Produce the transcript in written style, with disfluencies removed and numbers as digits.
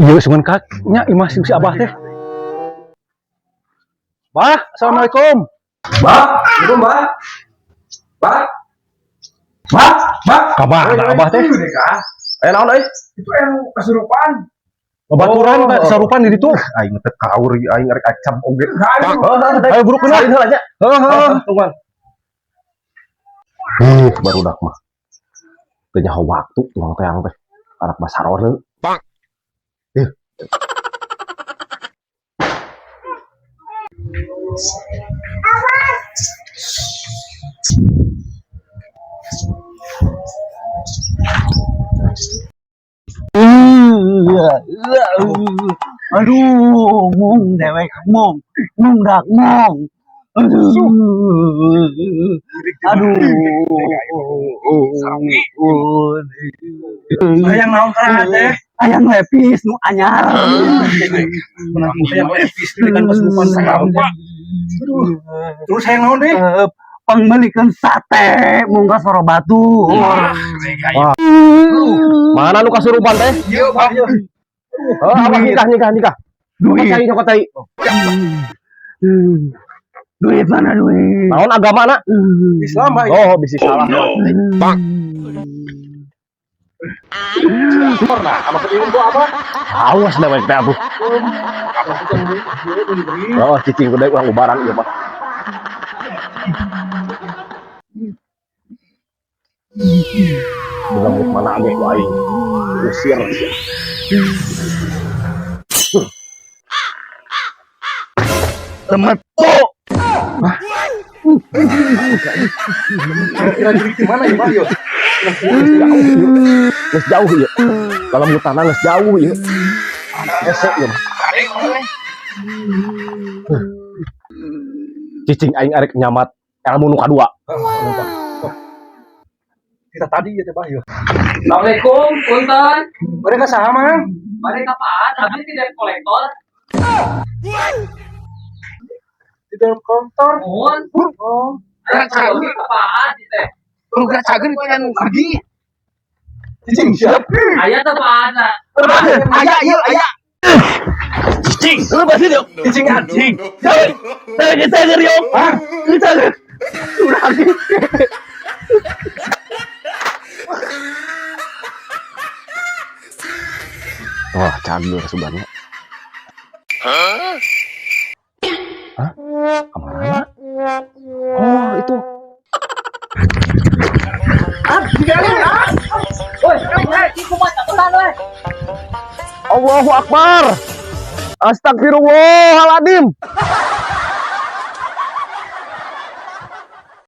Iya sungan kaknya imah si Abah teh. Bah, assalamualaikum. Mbak, itu Mbak. Mbak. Mbak, Mbak. Kabar Abah teh. Naon euy? Itu yang kesurupan. Babaturan kesarupan di ditu. Aing teh kaur aing rek acam oge. Ayo buruk kenal. Heeh, nya. Tunggu. Baru dak mah. Teu nyaho waktu tuang teang teh. Anak basarone. Pak. Aduh, mung dewek mung dak mung. Aduh. Hayang naon kana teh? Ayang lepis nu anyar. Hayang lepis dengan kesurupan sagala. Terus hayang naon deh? Pangmelikeun sate mung ka Sorobatu. Mana nu kasurupan teh? Ieu, Pak. Abah nikah. Duit. Cokotai. Duit mana duit? Naon agamana? Islam, Pak. Oh, bisi salah. Pak. Pernah sama ketimun gua apa? Awas dewek teh atuh. Oh, cicing gede urang ubaran ieu mah. Bukan mana age ku aing. Usir. Lemeto. Kira-kira di mana ya, Pak? Yo. Geus jauh ieu. Kalau mutana geus jauh ieu. Ese ieu. Cicing aing arek nyamat ilmu nu kadua. Kita tadi ya, Pak. Yo. Assalamualaikum, punten. Mereka sama. Mereka apaan? Abis tidak kolektor. Tidak kantor. Mohon. Oh. Ayo cari apaan teh? Lu gerak cageun pengen pergi. Cicing siap. Aya teh apaan? Aya, ieu aya. Cicing, lu pasti dong. Cicing anjing. Saya yuk. Hah? Wah, cager sebenarnya. Hah? Kemana? Oh, itu. Allahu Akbar. Astagfirullahaladzim.